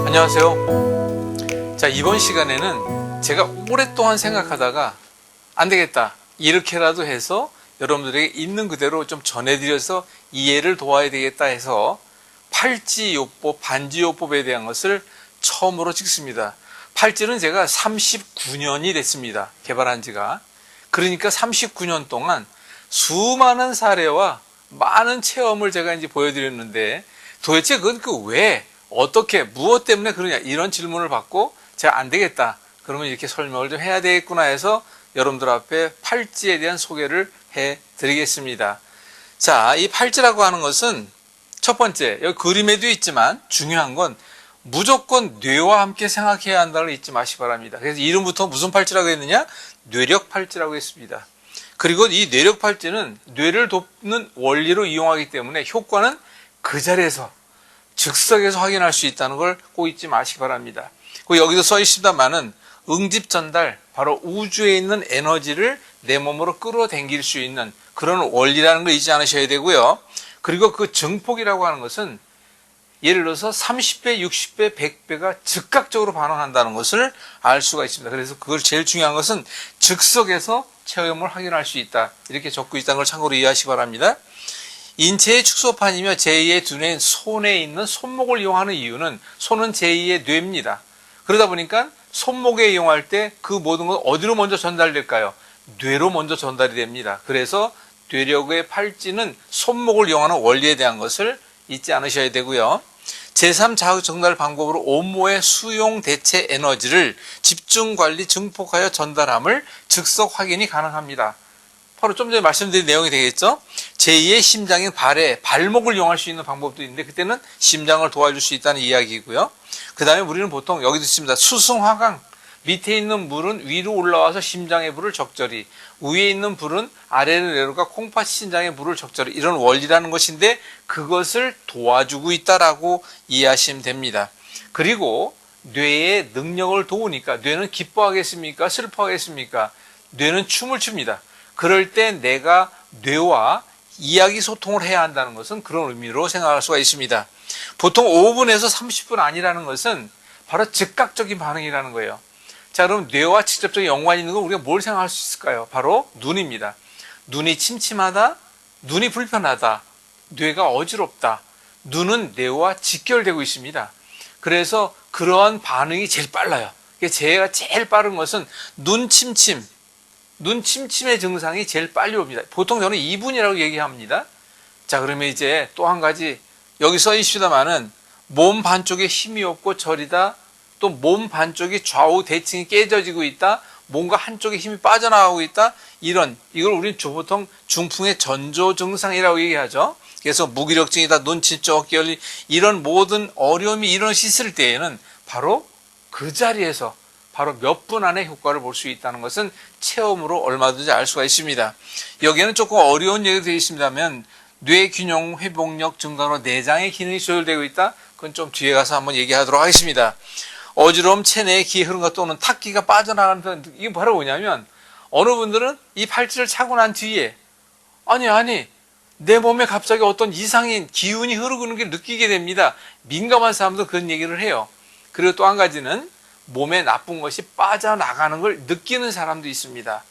안녕하세요. 자, 이번 시간에는 제가 오랫동안 생각하다가 안 되겠다, 이렇게라도 해서 여러분들에게 있는 그대로 좀 전해드려서 이해를 도와야 되겠다 해서 팔찌요법, 반지요법에 대한 것을 처음으로 찍습니다. 팔찌는 제가 39년이 됐습니다. 개발한 지가. 그러니까 39년 동안 수많은 사례와 많은 체험을 제가 이제 보여드렸는데, 도대체 그건 왜, 어떻게, 무엇 때문에 그러냐, 이런 질문을 받고 제가 안 되겠다, 그러면 이렇게 설명을 좀 해야 되겠구나 해서 여러분들 앞에 팔찌에 대한 소개를 해드리겠습니다. 자, 이 팔찌라고 하는 것은 첫 번째, 여기 그림에도 있지만 중요한 건 무조건 뇌와 함께 생각해야 한다는 걸 잊지 마시기 바랍니다. 그래서 이름부터 무슨 팔찌라고 했느냐? 뇌력 팔찌라고 했습니다. 그리고 이 뇌력 팔찌는 뇌를 돕는 원리로 이용하기 때문에 효과는 그 자리에서 즉석에서 확인할 수 있다는 걸 꼭 잊지 마시기 바랍니다. 그리고 여기도 써 있습니다만은 응집 전달, 바로 우주에 있는 에너지를 내 몸으로 끌어당길 수 있는 그런 원리라는 걸 잊지 않으셔야 되고요. 그리고 그 증폭이라고 하는 것은 예를 들어서 30배, 60배, 100배가 즉각적으로 반응한다는 것을 알 수가 있습니다. 그래서 그걸 제일 중요한 것은 즉석에서 체험을 확인할 수 있다, 이렇게 적고 있다는 걸 참고로 이해하시기 바랍니다. 인체의 축소판이며 제2의 두뇌인 손에 있는 손목을 이용하는 이유는 손은 제2의 뇌입니다. 그러다 보니까 손목에 이용할 때 그 모든 건 어디로 먼저 전달될까요? 뇌로 먼저 전달이 됩니다. 그래서 뇌력의 팔찌는 손목을 이용하는 원리에 대한 것을 잊지 않으셔야 되고요. 제3 자극 전달 방법으로 온몸의 수용 대체 에너지를 집중 관리 증폭하여 전달함을 즉석 확인이 가능합니다. 바로 좀 전에 말씀드린 내용이 되겠죠. 제2의 심장인 발목을 이용할 수 있는 방법도 있는데, 그때는 심장을 도와줄 수 있다는 이야기이고요. 그 다음에 우리는 보통 여기도 있습니다. 수승화강, 밑에 있는 물은 위로 올라와서 심장의 불을 적절히, 위에 있는 불은 아래로 내려가 콩팥 신장의 불을 적절히, 이런 원리라는 것인데 그것을 도와주고 있다라고 이해하시면 됩니다. 그리고 뇌의 능력을 도우니까, 뇌는 기뻐하겠습니까? 슬퍼하겠습니까? 뇌는 춤을 춥니다. 그럴 때 내가 뇌와 이야기 소통을 해야 한다는 것은 그런 의미로 생각할 수가 있습니다. 보통 5분에서 30분 아니라는 것은 바로 즉각적인 반응이라는 거예요. 자, 그럼 뇌와 직접적인 연관이 있는 건 우리가 뭘 생각할 수 있을까요? 바로 눈입니다. 눈이 침침하다, 눈이 불편하다, 뇌가 어지럽다, 눈은 뇌와 직결되고 있습니다. 그래서 그러한 반응이 제일 빨라요. 제가 제일 빠른 것은 눈 침침의 증상이 제일 빨리 옵니다. 보통 저는 2분이라고 얘기합니다. 자, 그러면 이제 또 한 가지, 여기 써 있습니다만은 몸 반쪽에 힘이 없고 저리다, 또 몸 반쪽이 좌우 대칭이 깨져지고 있다, 뭔가 한쪽에 힘이 빠져나가고 있다, 이걸 우리는 보통 중풍의 전조 증상이라고 얘기하죠. 그래서 무기력증이다, 눈치, 어깨 열림, 이런 모든 어려움이 일어났을 때에는 바로 그 자리에서 바로 몇 분 안에 효과를 볼 수 있다는 것은 체험으로 얼마든지 알 수가 있습니다. 여기에는 조금 어려운 얘기가 되어 있습니다만, 뇌 균형 회복력 증가로 내장의 기능이 조절되고 있다, 그건 좀 뒤에 가서 한번 얘기하도록 하겠습니다. 어지러움, 체내의 기 흐름과 또는 탁기가 빠져나가는, 이게 바로 뭐냐면, 어느 분들은 이 팔찌를 차고 난 뒤에 아니 내 몸에 갑자기 어떤 이상인 기운이 흐르고 있는 게 느끼게 됩니다. 민감한 사람도 그런 얘기를 해요. 그리고 또 한 가지는 몸에 나쁜 것이 빠져나가는 걸 느끼는 사람도 있습니다.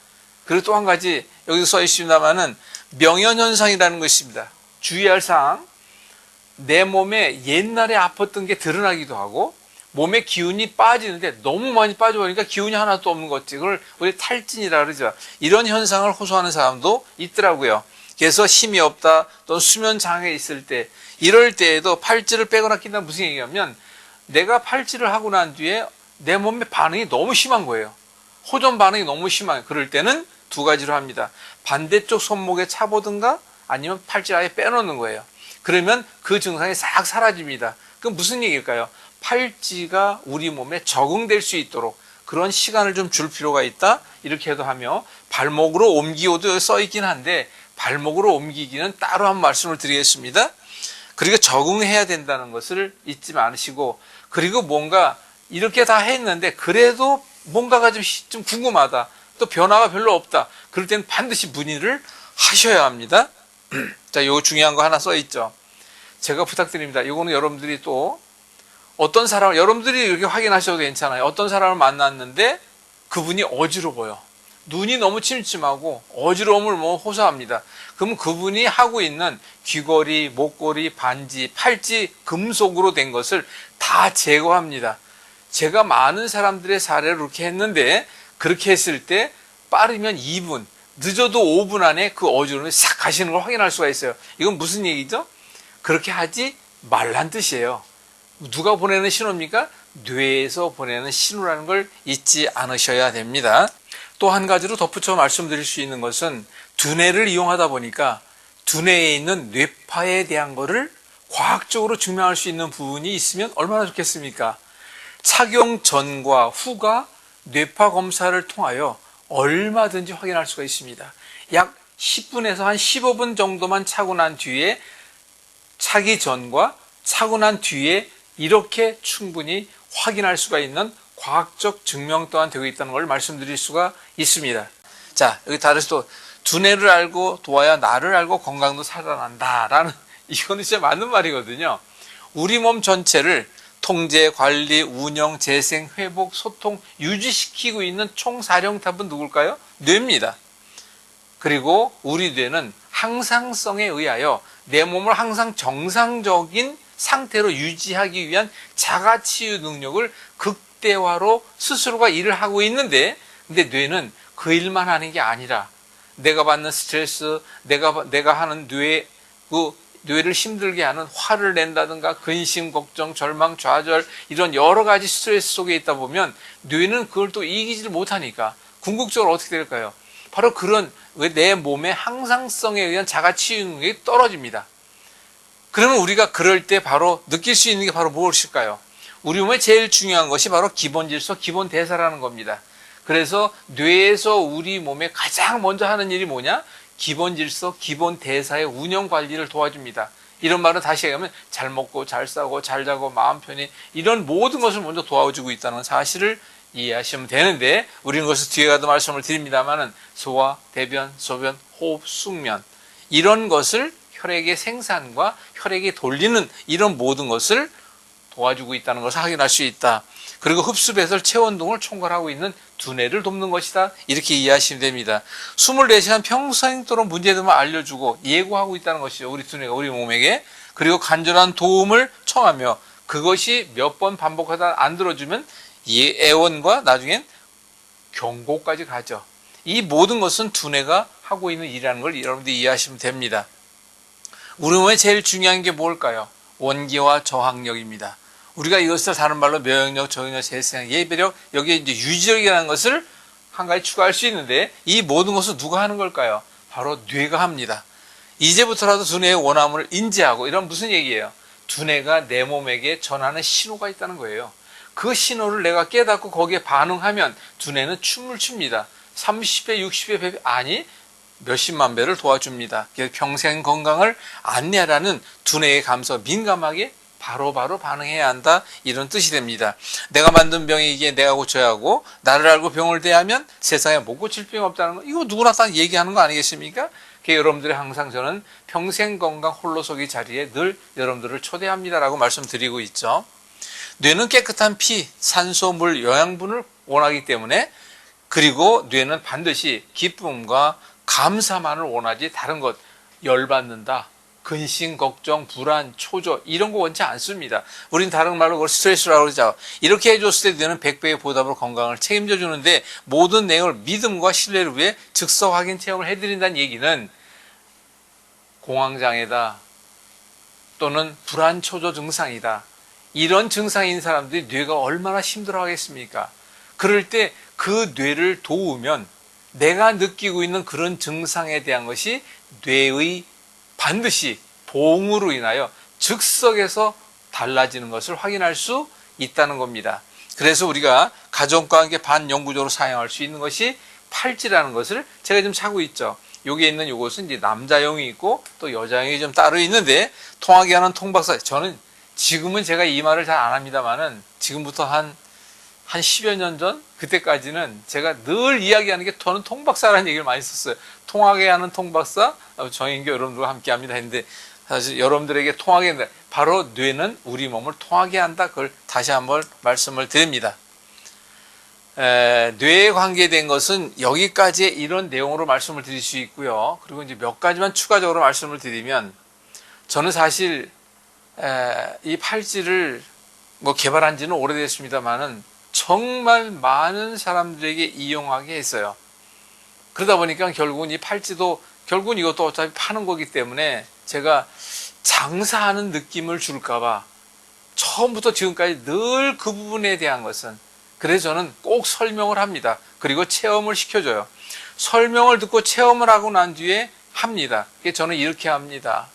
그리고 또 한 가지, 여기서 써 있습니다만은 명현현상이라는 것입니다. 주의할 사항, 내 몸에 옛날에 아팠던 게 드러나기도 하고, 몸에 기운이 빠지는데 너무 많이 빠져버리니까 기운이 하나도 없는 거지. 그걸 우리 탈진이라 그러죠. 이런 현상을 호소하는 사람도 있더라고요. 그래서 힘이 없다, 또 수면 장애 있을 때, 이럴 때에도 팔찌를 빼거나 낀다는 무슨 얘기냐면, 내가 팔찌를 하고 난 뒤에 내 몸의 반응이 너무 심한 거예요. 호전 반응이 너무 심한, 그럴 때는 두 가지로 합니다. 반대쪽 손목에 차보든가 아니면 팔찌를 아예 빼놓는 거예요. 그러면 그 증상이 싹 사라집니다. 그럼 무슨 얘기일까요? 팔찌가 우리 몸에 적응될 수 있도록 그런 시간을 좀 줄 필요가 있다, 이렇게 해도 하며, 발목으로 옮기고도 써 있긴 한데 발목으로 옮기기는 따로 한 말씀을 드리겠습니다. 그리고 적응해야 된다는 것을 잊지 마시고, 그리고 뭔가 이렇게 다 했는데 그래도 뭔가가 좀 궁금하다, 또 변화가 별로 없다, 그럴 때는 반드시 문의를 하셔야 합니다. 자, 요거 중요한 거 하나 써 있죠. 제가 부탁드립니다. 이거는 여러분들이 또 어떤 사람을, 여러분들이 이렇게 확인하셔도 괜찮아요. 어떤 사람을 만났는데 그분이 어지러워요. 눈이 너무 침침하고 어지러움을 호소합니다. 그러면 그분이 하고 있는 귀걸이, 목걸이, 반지, 팔찌, 금속으로 된 것을 다 제거합니다. 제가 많은 사람들의 사례를 그렇게 했는데, 그렇게 했을 때 빠르면 2분, 늦어도 5분 안에 그 어지러움이 싹 가시는 걸 확인할 수가 있어요. 이건 무슨 얘기죠? 그렇게 하지 말란 뜻이에요. 누가 보내는 신호입니까? 뇌에서 보내는 신호라는 걸 잊지 않으셔야 됩니다. 또 한 가지로 덧붙여 말씀드릴 수 있는 것은, 두뇌를 이용하다 보니까 두뇌에 있는 뇌파에 대한 거를 과학적으로 증명할 수 있는 부분이 있으면 얼마나 좋겠습니까? 착용 전과 후가 뇌파 검사를 통하여 얼마든지 확인할 수가 있습니다. 약 10분에서 한 15분 정도만 차고 난 뒤에, 차기 전과 차고 난 뒤에 이렇게 충분히 확인할 수가 있는 과학적 증명 또한 되고 있다는 걸 말씀드릴 수가 있습니다. 자, 여기 다르서 또 두뇌를 알고 도와야 나를 알고 건강도 살아난다라는, 이거는 진짜 맞는 말이거든요. 우리 몸 전체를 통제, 관리, 운영, 재생, 회복, 소통, 유지시키고 있는 총사령탑은 누굴까요? 뇌입니다. 그리고 우리 뇌는 항상성에 의하여 내 몸을 항상 정상적인 상태로 유지하기 위한 자가치유 능력을 극대화로 스스로가 일을 하고 있는데, 근데 뇌는 그 일만 하는 게 아니라 내가 받는 스트레스, 내가 하는 뇌를 힘들게 하는 화를 낸다든가 근심, 걱정, 절망, 좌절, 이런 여러 가지 스트레스 속에 있다 보면 뇌는 그걸 또 이기지를 못하니까 궁극적으로 어떻게 될까요? 바로 그런 내 몸의 항상성에 의한 자가치유 능력이 떨어집니다. 그러면 우리가 그럴 때 바로 느낄 수 있는 게 바로 무엇일까요? 우리 몸에 제일 중요한 것이 바로 기본 질서, 기본 대사라는 겁니다. 그래서 뇌에서 우리 몸에 가장 먼저 하는 일이 뭐냐? 기본 질서, 기본 대사의 운영 관리를 도와줍니다. 이런 말은 다시 얘기하면 잘 먹고 잘 싸고 잘 자고 마음 편히, 이런 모든 것을 먼저 도와주고 있다는 사실을 이해하시면 되는데, 우리는 그것을 뒤에 가도 말씀을 드립니다만은 소화, 대변, 소변, 호흡, 숙면, 이런 것을 혈액의 생산과 혈액이 돌리는 이런 모든 것을 도와주고 있다는 것을 확인할 수 있다. 그리고 흡수, 배설, 체온 등을 총괄하고 있는 두뇌를 돕는 것이다. 이렇게 이해하시면 됩니다. 24시간 평생도록 문제들만 알려주고 예고하고 있다는 것이죠. 우리 두뇌가 우리 몸에게. 그리고 간절한 도움을 청하며 그것이 몇 번 반복하다 안 들어주면 애원과 나중엔 경고까지 가죠. 이 모든 것은 두뇌가 하고 있는 일이라는 걸 여러분들이 이해하시면 됩니다. 우리 몸에 제일 중요한 게 뭘까요? 원기와 저항력입니다. 우리가 이것을 다른 말로 면역력, 저항력, 재생력, 예배력, 여기에 이제 유지력이라는 것을 한 가지 추가할 수 있는데, 이 모든 것은 누가 하는 걸까요? 바로 뇌가 합니다. 이제부터라도 두뇌의 원함을 인지하고, 이런 무슨 얘기예요? 두뇌가 내 몸에게 전하는 신호가 있다는 거예요. 그 신호를 내가 깨닫고 거기에 반응하면 두뇌는 춤을 춥니다. 30배, 60배, 아니 몇십만 배를 도와줍니다. 평생 건강을 안내하라는 두뇌의 감서, 민감하게 바로바로 반응해야 한다, 이런 뜻이 됩니다. 내가 만든 병이 이게 내가 고쳐야 하고, 나를 알고 병을 대하면 세상에 못 고칠 병이 없다는 거, 이거 누구나 다 얘기하는 거 아니겠습니까? 여러분들이 항상 저는 평생 건강 홀로서기 자리에 늘 여러분들을 초대합니다라고 말씀드리고 있죠. 뇌는 깨끗한 피, 산소, 물, 영양분을 원하기 때문에, 그리고 뇌는 반드시 기쁨과 감사만을 원하지 다른 것, 열받는다, 근심, 걱정, 불안, 초조, 이런 거 원치 않습니다. 우린 다른 말로 그걸 스트레스라고 그러죠. 이렇게 해줬을 때 뇌는 100배의 보답으로 건강을 책임져 주는데, 모든 내용을 믿음과 신뢰를 위해 즉석 확인 체험을 해드린다는 얘기는 공황장애다, 또는 불안, 초조 증상이다, 이런 증상이 있는 사람들이 뇌가 얼마나 힘들어 하겠습니까? 그럴 때 그 뇌를 도우면 내가 느끼고 있는 그런 증상에 대한 것이 뇌의 반드시 보응으로 인하여 즉석에서 달라지는 것을 확인할 수 있다는 겁니다. 그래서 우리가 가정과 함께 반영구적으로 사용할 수 있는 것이 팔찌라는 것을 제가 지금 차고 있죠. 여기에 있는 이것은 이제 남자용이 있고 또 여자용이 좀 따로 있는데, 통하게 하는 통박사, 저는 지금은 제가 이 말을 잘 안 합니다만은 지금부터 한 한 10여 년 전 그때까지는 제가 늘 이야기하는 게 저는 통박사라는 얘기를 많이 썼어요. 통하게 하는 통박사 정인교 여러분들과 함께합니다 했는데 사실 여러분들에게 통하게 한다. 바로 뇌는 우리 몸을 통하게 한다. 그걸 다시 한번 말씀을 드립니다. 뇌에 관계된 것은 여기까지 이런 내용으로 말씀을 드릴 수 있고요. 그리고 이제 몇 가지만 추가적으로 말씀을 드리면 저는 사실 이 팔찌를 뭐 개발한 지는 오래됐습니다만은 정말 많은 사람들에게 이용하게 했어요. 그러다 보니까 결국은 이 팔찌도 결국은 이것도 어차피 파는 거기 때문에 제가 장사하는 느낌을 줄까봐 처음부터 지금까지 늘 그 부분에 대한 것은 그래서 저는 꼭 설명을 합니다. 그리고 체험을 시켜줘요. 설명을 듣고 체험을 하고 난 뒤에 합니다. 저는 이렇게 합니다.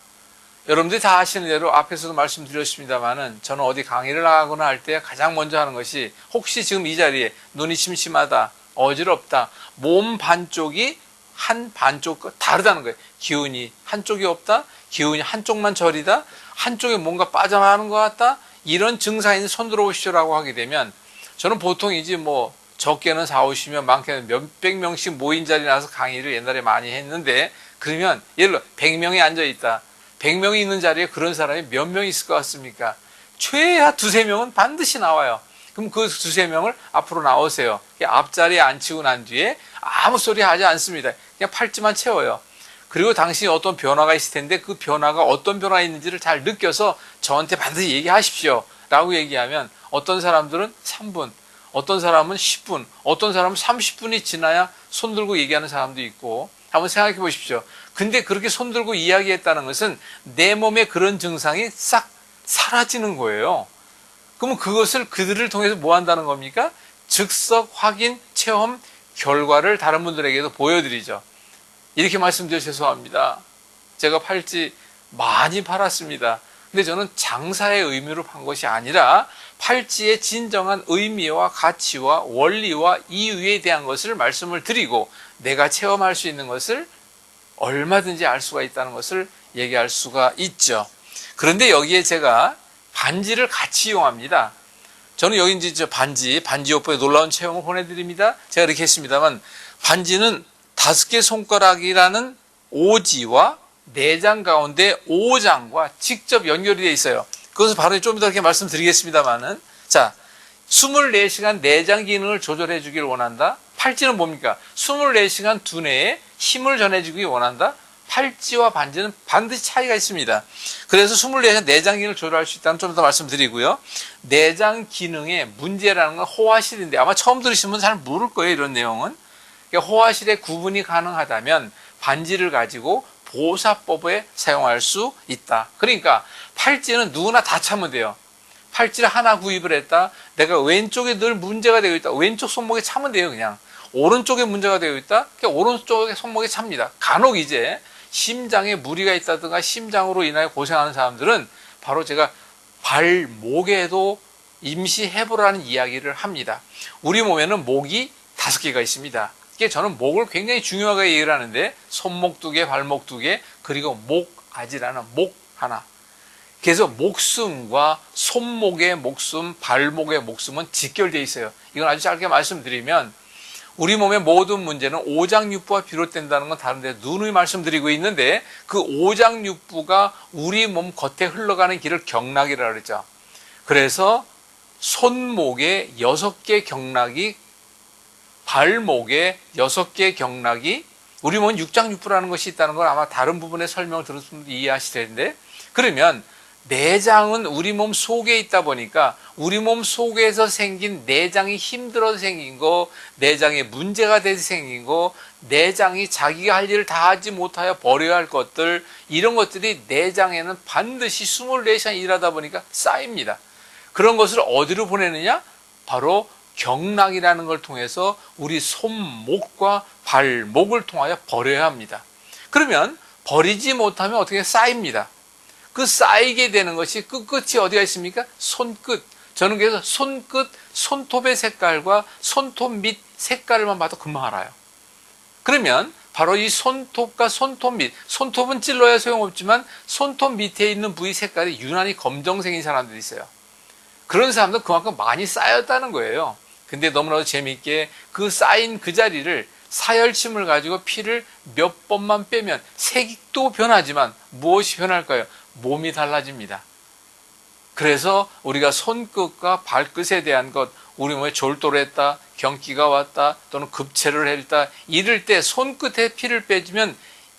여러분들이 다 아시는 대로 앞에서도 말씀드렸습니다만은 저는 어디 강의를 나가거나 할 때 가장 먼저 하는 것이 혹시 지금 이 자리에 눈이 침침하다, 어지럽다, 몸 반쪽이 한 반쪽 다르다는 거예요. 기운이 한쪽이 없다, 기운이 한쪽만 저리다, 한쪽에 뭔가 빠져나가는 것 같다, 이런 증상이 있는 손 들어오시오라고 하게 되면 저는 보통이지 뭐 적게는 4, 50명, 많게는 몇백 명씩 모인 자리에 나서 강의를 옛날에 많이 했는데 그러면 예를 들어 100명이 앉아있다. 100명이 있는 자리에 그런 사람이 몇 명 있을 것 같습니까? 최하 두세 명은 반드시 나와요. 그럼 그 두세 명을 앞으로 나오세요. 앞자리에 앉히고 난 뒤에 아무 소리 하지 않습니다. 그냥 팔찌만 채워요. 그리고 당신이 어떤 변화가 있을 텐데 그 변화가 어떤 변화가 있는지를 잘 느껴서 저한테 반드시 얘기하십시오. 라고 얘기하면 어떤 사람들은 3분, 어떤 사람은 10분, 어떤 사람은 30분이 지나야 손 들고 얘기하는 사람도 있고 한번 생각해 보십시오. 근데 그렇게 손 들고 이야기했다는 것은 내 몸에 그런 증상이 싹 사라지는 거예요. 그러면 그것을 그들을 통해서 뭐 한다는 겁니까? 즉석 확인, 체험, 결과를 다른 분들에게도 보여드리죠. 이렇게 말씀드려 죄송합니다. 제가 팔찌 많이 팔았습니다. 근데 저는 장사의 의미로 판 것이 아니라 팔찌의 진정한 의미와 가치와 원리와 이유에 대한 것을 말씀을 드리고 내가 체험할 수 있는 것을 얼마든지 알 수가 있다는 것을 얘기할 수가 있죠. 그런데 여기에 제가 반지를 같이 이용합니다. 저는 여기 이제 반지요법에 놀라운 체험을 보내드립니다. 제가 이렇게 했습니다만 반지는 5개 손가락이라는 오지와 내장 가운데 오장과 직접 연결이 되어 있어요. 그것을 바로 좀 더 이렇게 말씀드리겠습니다만은 자, 24시간 내장 기능을 조절해 주길 원한다. 팔찌는 뭡니까? 24시간 두뇌에 힘을 전해주기 원한다. 팔찌와 반지는 반드시 차이가 있습니다. 그래서 24시간 내장 기능을 조절할 수 있다는 좀 더 말씀드리고요. 내장 기능의 문제라는 건 호화실인데 아마 처음 들으시면 잘 모를 거예요. 이런 내용은. 그러니까 호화실의 구분이 가능하다면 반지를 가지고 보사법에 사용할 수 있다. 그러니까 팔찌는 누구나 다 차면 돼요. 팔찌를 하나 구입을 했다. 내가 왼쪽에 늘 문제가 되어 있다. 왼쪽 손목에 차면 돼요. 그냥. 오른쪽에 문제가 되어 있다. 그냥 오른쪽에 손목에 찹니다. 간혹 이제 심장에 무리가 있다든가 심장으로 인하여 고생하는 사람들은 바로 제가 발목에도 임시 해보라는 이야기를 합니다. 우리 몸에는 목이 5개가 있습니다. 저는 목을 굉장히 중요하게 얘기를 하는데 손목 2개, 발목 2개, 그리고 목아지라는 목 하나. 그래서 목숨과 손목의 목숨, 발목의 목숨은 직결되어 있어요. 이건 아주 짧게 말씀드리면 우리 몸의 모든 문제는 오장육부가 비롯된다는 건 다른데 누누이 말씀드리고 있는데 그 오장육부가 우리 몸 겉에 흘러가는 길을 경락이라고 그러죠. 그래서 손목에 6개 경락이 발목에 6개 경락이 우리 몸은 육장육부라는 것이 있다는 걸 아마 다른 부분에 설명을 들었으면 이해하실 텐데 그러면 내장은 우리 몸 속에 있다 보니까 우리 몸 속에서 생긴 내장이 힘들어서 생긴 거, 내장에 문제가 돼서 생긴 거, 내장이 자기가 할 일을 다 하지 못하여 버려야 할 것들 이런 것들이 내장에는 반드시 24시간 일하다 보니까 쌓입니다. 그런 것을 어디로 보내느냐? 바로 경락이라는 걸 통해서 우리 손목과 발목을 통하여 버려야 합니다. 그러면 버리지 못하면 어떻게 쌓입니다. 그 쌓이게 되는 것이 끝이 어디가 있습니까? 손끝. 저는 그래서 손끝, 손톱의 색깔과 손톱 밑 색깔만 봐도 금방 알아요. 그러면 바로 이 손톱과 손톱 밑, 손톱은 찔러야 소용없지만 손톱 밑에 있는 부위 색깔이 유난히 검정색인 사람들이 있어요. 그런 사람들은 그만큼 많이 쌓였다는 거예요. 근데 너무나도 재미있게 그 쌓인 그 자리를 사열침을 가지고 피를 몇 번만 빼면 색도 변하지만 무엇이 변할까요? 몸이 달라집니다. 그래서 우리가 손끝과 발끝에 대한 것, 우리 몸에 졸도를 했다, 경기가 왔다, 또는 급체를 했다, 이럴 때 손끝에 피를 빼주면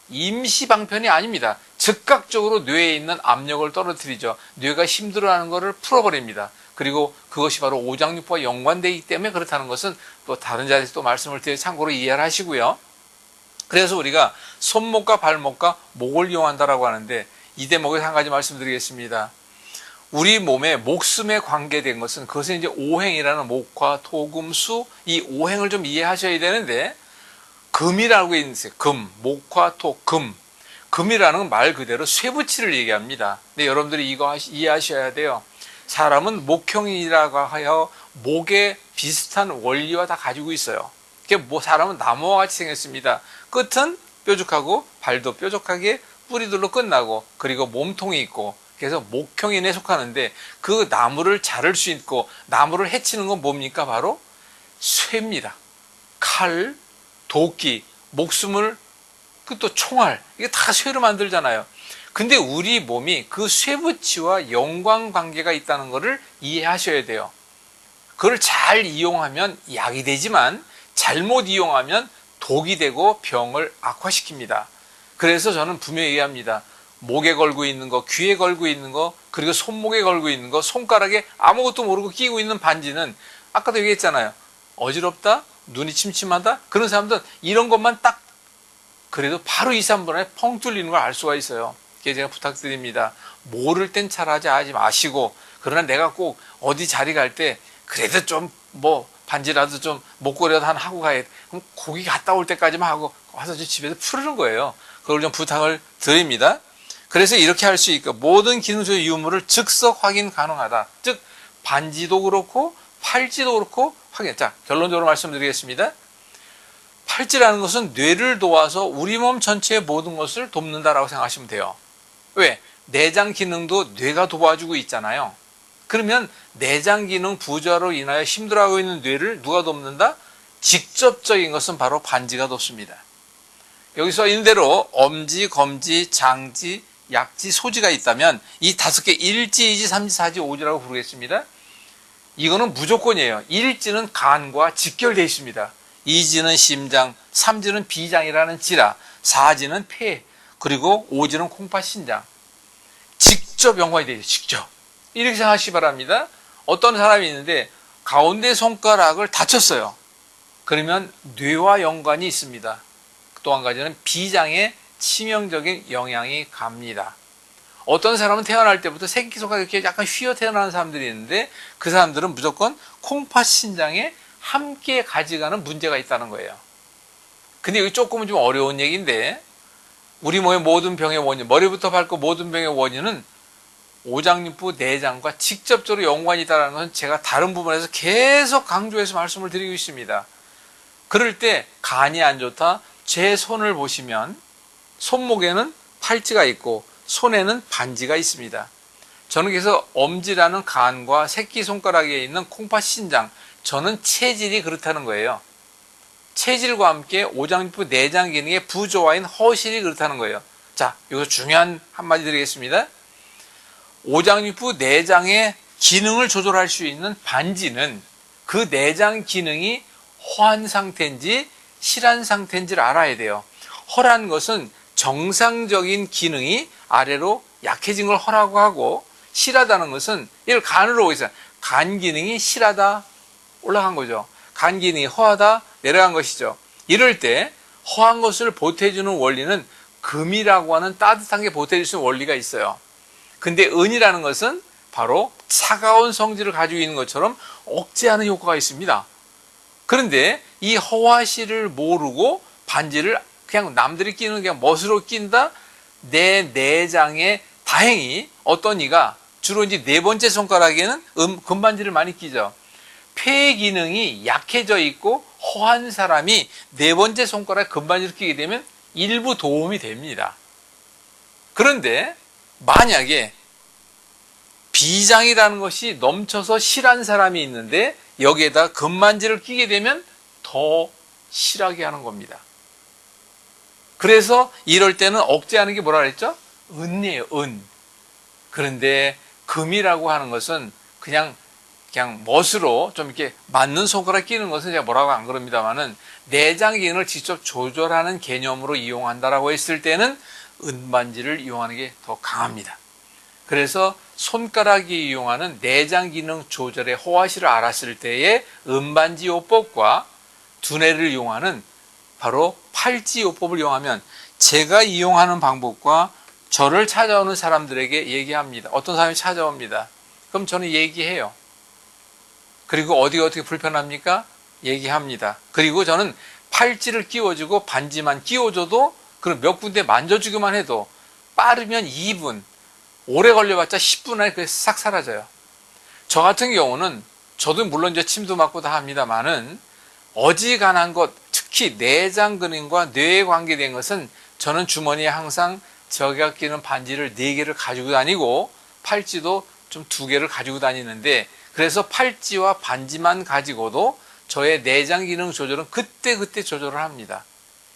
임시방편이 아닙니다. 즉각적으로 뇌에 있는 압력을 떨어뜨리죠. 뇌가 힘들어하는 것을 풀어버립니다. 그리고 그것이 바로 오장육부와 연관되기 때문에 그렇다는 것은 또 다른 자리에서 또 말씀을 드려 참고로 이해를 하시고요. 그래서 우리가 손목과 발목과 목을 이용한다라고 하는데 이 대목에서 한 가지 말씀드리겠습니다. 우리 몸의 목숨에 관계된 것은 그것은 이제 오행이라는 목화, 토, 금, 수, 이 오행을 좀 이해하셔야 되는데 금이라고 있어요. 금, 목화, 토, 금. 금이라는 건 말 그대로 쇠붙이를 얘기합니다. 근데 여러분들이 이거 이해하셔야 돼요. 사람은 목형이라고 하여 목에 비슷한 원리와 다 가지고 있어요. 사람은 나무와 같이 생겼습니다. 끝은 뾰족하고 발도 뾰족하게 뿌리들로 끝나고 그리고 몸통이 있고 그래서 목형인에 속하는데 그 나무를 자를 수 있고 나무를 해치는 건 뭡니까? 바로 쇠입니다. 칼, 도끼, 목숨을 또 총알 이게 다 쇠로 만들잖아요. 근데 우리 몸이 그 쇠붙이와 연관관계가 있다는 것을 이해하셔야 돼요. 그걸 잘 이용하면 약이 되지만 잘못 이용하면 독이 되고 병을 악화시킵니다. 그래서 저는 분명히 얘기합니다. 목에 걸고 있는 거, 귀에 걸고 있는 거, 그리고 손목에 걸고 있는 거, 손가락에 아무것도 모르고 끼고 있는 반지는 아까도 얘기했잖아요. 어지럽다, 눈이 침침하다, 그런 사람들은 이런 것만 딱 그래도 바로 2, 3분 안에 펑 뚫리는 걸 알 수가 있어요. 그래서 제가 부탁드립니다. 모를 땐 차라리 하지 마시고 그러나 내가 꼭 어디 자리 갈 때 그래도 좀 반지라도 좀 목걸이라도 하나 하고 가야 돼. 그럼 거기 갔다 올 때까지만 하고 와서 집에서 풀는 거예요. 그걸 좀 부탁을 드립니다. 그래서 이렇게 할 수 있고 모든 기능소의 유무를 즉석 확인 가능하다. 즉 반지도 그렇고 팔찌도 그렇고 확인. 자, 결론적으로 말씀드리겠습니다. 팔찌라는 것은 뇌를 도와서 우리 몸 전체의 모든 것을 돕는다라고 생각하시면 돼요. 왜? 내장 기능도 뇌가 도와주고 있잖아요. 그러면 내장 기능 부조화로 인하여 힘들어하고 있는 뇌를 누가 돕는다? 직접적인 것은 바로 반지가 돕습니다. 여기서 있는 대로 엄지, 검지, 장지, 약지, 소지가 있다면 이 5개 일지, 이지, 삼지, 사지, 오지라고 부르겠습니다. 이거는 무조건이에요. 일지는 간과 직결되어 있습니다. 이지는 심장, 삼지는 비장이라는 지라, 사지는 폐, 그리고 오지는 콩팥 신장. 직접 연관이 되죠. 직접. 이렇게 생각하시기 바랍니다. 어떤 사람이 있는데 가운데 손가락을 다쳤어요. 그러면 뇌와 연관이 있습니다. 또 한 가지는 비장에 치명적인 영향이 갑니다. 어떤 사람은 태어날 때부터 새끼손가락이 이렇게 약간 휘어 태어나는 사람들이 있는데 그 사람들은 무조건 콩팥 신장에 함께 가져가는 문제가 있다는 거예요. 근데 여기 조금은 좀 어려운 얘기인데 우리 몸의 모든 병의 원인, 머리부터 발끝 모든 병의 원인은 오장육부 내장과 직접적으로 연관이 있다는 것은 제가 다른 부분에서 계속 강조해서 말씀을 드리고 있습니다. 그럴 때 간이 안 좋다. 제 손을 보시면 손목에는 팔찌가 있고 손에는 반지가 있습니다. 저는 그래서 엄지라는 간과 새끼손가락에 있는 콩팥 신장, 저는 체질이 그렇다는 거예요. 체질과 함께 오장육부 내장 기능의 부조화인 허실이 그렇다는 거예요. 자, 여기서 중요한 한마디 드리겠습니다. 오장육부 내장의 기능을 조절할 수 있는 반지는 그 내장 기능이 허한 상태인지 실한 상태인지를 알아야 돼요. 허란 것은 정상적인 기능이 아래로 약해진 걸 허라고 하고 실하다는 것은 이걸 간으로 보겠어요. 간 기능이 실하다 올라간 거죠. 간 기능이 허하다 내려간 것이죠. 이럴 때 허한 것을 보태주는 원리는 금이라고 하는 따뜻한 게 보태줄 수 있는 원리가 있어요. 근데 은이라는 것은 바로 차가운 성질을 가지고 있는 것처럼 억제하는 효과가 있습니다. 그런데 이 허화실을 모르고 반지를 그냥 남들이 끼는 그냥 멋으로 낀다? 내 내장에 다행히 어떤 이가 주로 이제 네 번째 손가락에는 금반지를 많이 끼죠. 폐 기능이 약해져 있고 허한 사람이 네 번째 손가락에 금반지를 끼게 되면 일부 도움이 됩니다. 그런데 만약에 비장이라는 것이 넘쳐서 실한 사람이 있는데 여기에다 금반지를 끼게 되면 더 실하게 하는 겁니다. 그래서 이럴 때는 억제하는 게 뭐라 그랬죠? 은이에요, 은. 그런데 금이라고 하는 것은 그냥 멋으로 좀 이렇게 맞는 손가락 끼는 것은 제가 뭐라고 안 그럽니다만은 내장 기능을 직접 조절하는 개념으로 이용한다라고 했을 때는 은반지를 이용하는 게 더 강합니다. 그래서 손가락이 이용하는 내장 기능 조절의 호화시를 알았을 때의 은반지 요법과 두뇌를 이용하는 바로 팔찌 요법을 이용하면 제가 이용하는 방법과 저를 찾아오는 사람들에게 얘기합니다. 어떤 사람이 찾아옵니다. 그럼 저는 얘기해요. 그리고 어디가 어떻게 불편합니까? 얘기합니다. 그리고 저는 팔찌를 끼워주고 반지만 끼워줘도 그럼 몇 군데 만져주기만 해도 빠르면 2분, 오래 걸려봤자 10분 안에 그게 싹 사라져요. 저 같은 경우는 저도 물론 이제 침도 맞고 다 합니다만은 어지간한 것, 특히 내장 근육과 뇌에 관계된 것은 저는 주머니에 항상 제가 끼는 반지를 4개를 가지고 다니고 팔찌도 좀 2개를 가지고 다니는데 그래서 팔찌와 반지만 가지고도 저의 내장 기능 조절은 그때그때 조절을 합니다.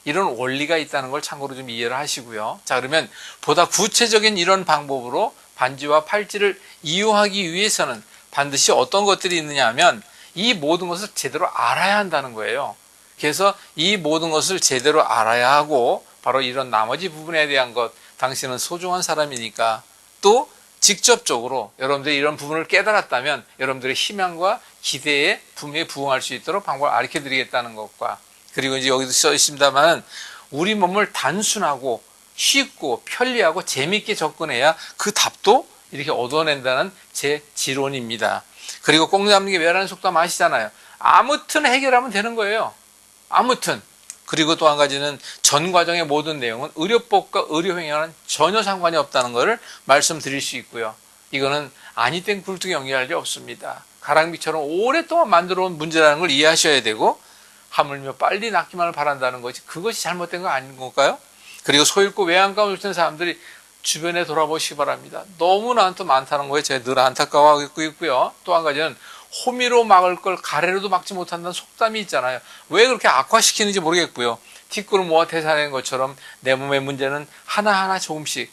이런 원리가 있다는 걸 참고로 좀 이해를 하시고요. 자, 그러면 보다 구체적인 이런 방법으로 반지와 팔찌를 이용하기 위해서는 반드시 어떤 것들이 있느냐 하면 이 모든 것을 제대로 알아야 한다는 거예요. 그래서 이 모든 것을 제대로 알아야 하고 바로 이런 나머지 부분에 대한 것, 당신은 소중한 사람이니까 또 직접적으로 여러분들이 이런 부분을 깨달았다면 여러분들의 희망과 기대에 분명히 부응할 수 있도록 방법을 가르쳐 드리겠다는 것과 그리고 이제 여기도 써 있습니다만 우리 몸을 단순하고 쉽고 편리하고 재미있게 접근해야 그 답도 이렇게 얻어낸다는 제 지론입니다. 그리고 꼭 잡는 게 매라는 속담 아시잖아요. 아무튼 해결하면 되는 거예요. 아무튼. 그리고 또 한 가지는 전 과정의 모든 내용은 의료법과 의료행위와는 전혀 상관이 없다는 것을 말씀드릴 수 있고요. 이거는 아니 땡 굴뚝에 연결할 리 없습니다. 가랑비처럼 오랫동안 만들어 온 문제라는 걸 이해하셔야 되고 하물며 빨리 낫기만을 바란다는 것이 그것이 잘못된 거 아닌 걸까요? 그리고 소잃고 외양감을 쫓는 사람들이 주변에 돌아보시기 바랍니다. 너무나 또 많다는 거에 제가 늘 안타까워하고 있고요. 또 한 가지는 호미로 막을 걸 가래로도 막지 못한다는 속담이 있잖아요. 왜 그렇게 악화시키는지 모르겠고요. 티끌을 모아 태산하는 것처럼 내 몸의 문제는 하나하나 조금씩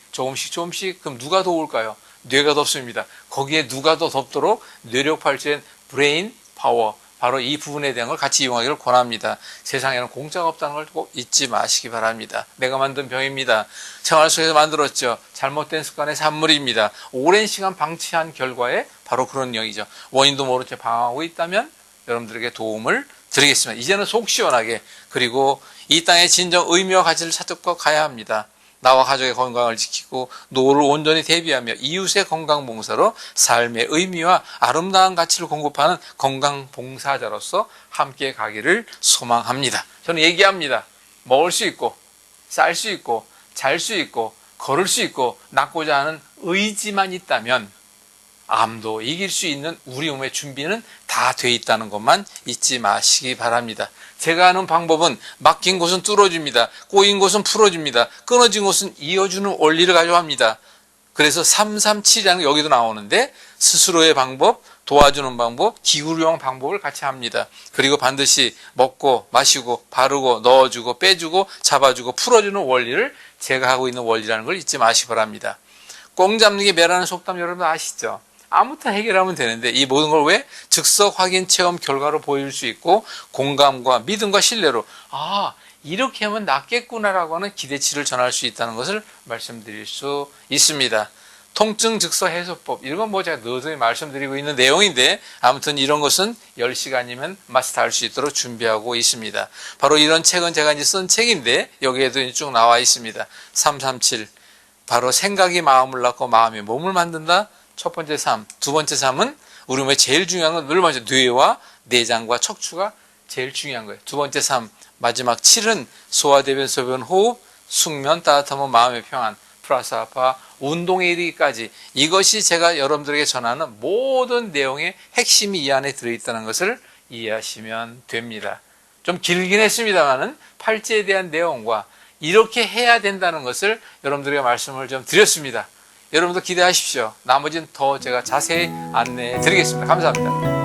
그럼 누가 도울까요? 뇌가 덮습니다. 거기에 누가 더 덮도록 뇌력발전 브레인 파워 바로 이 부분에 대한 걸 같이 이용하기를 권합니다. 세상에는 공짜가 없다는 걸 꼭 잊지 마시기 바랍니다. 내가 만든 병입니다. 생활 속에서 만들었죠. 잘못된 습관의 산물입니다. 오랜 시간 방치한 결과에 바로 그런 영이죠. 원인도 모른 채 방황하고 있다면 여러분들에게 도움을 드리겠습니다. 이제는 속 시원하게 그리고 이 땅의 진정 의미와 가치를 찾고 가야 합니다. 나와 가족의 건강을 지키고 노후를 온전히 대비하며 이웃의 건강 봉사로 삶의 의미와 아름다운 가치를 공급하는 건강 봉사자로서 함께 가기를 소망합니다. 저는 얘기합니다. 먹을 수 있고 쌀 수 있고 잘 수 있고 걸을 수 있고 낫고자 하는 의지만 있다면 암도 이길 수 있는 우리 몸의 준비는 다 돼 있다는 것만 잊지 마시기 바랍니다. 제가 하는 방법은 막힌 곳은 뚫어줍니다. 꼬인 곳은 풀어줍니다. 끊어진 곳은 이어주는 원리를 가져갑니다. 그래서 337이라는 게 여기도 나오는데 스스로의 방법, 도와주는 방법, 기구용 방법을 같이 합니다. 그리고 반드시 먹고 마시고 바르고 넣어주고 빼주고 잡아주고 풀어주는 원리를 제가 하고 있는 원리라는 걸 잊지 마시기 바랍니다. 꽁 잡는 게 매라는 속담 여러분 아시죠? 아무튼 해결하면 되는데 이 모든 걸 왜 즉석 확인 체험 결과로 보일 수 있고 공감과 믿음과 신뢰로 이렇게 하면 낫겠구나라고 하는 기대치를 전할 수 있다는 것을 말씀드릴 수 있습니다. 통증 즉석 해소법 이건 제가 늘 말씀드리고 있는 내용인데 아무튼 이런 것은 10시간이면 마스터할 수 있도록 준비하고 있습니다. 바로 이런 책은 제가 이제 쓴 책인데 여기에도 쭉 나와 있습니다. 337 바로 생각이 마음을 낳고 마음이 몸을 만든다. 첫 번째 삶, 두 번째 삶은 우리 몸에 제일 중요한 건 늘 말하죠. 뇌와 내장과 척추가 제일 중요한 거예요. 두 번째 삶, 마지막 7은 소화대변, 소변, 호흡, 숙면, 따뜻함은 마음의 평안, 플러스 알파, 운동에 이르기까지 이것이 제가 여러분들에게 전하는 모든 내용의 핵심이 이 안에 들어있다는 것을 이해하시면 됩니다. 좀 길긴 했습니다만은 팔찌에 대한 내용과 이렇게 해야 된다는 것을 여러분들에게 말씀을 좀 드렸습니다. 여러분도 기대하십시오. 나머지는 더 제가 자세히 안내해 드리겠습니다. 감사합니다.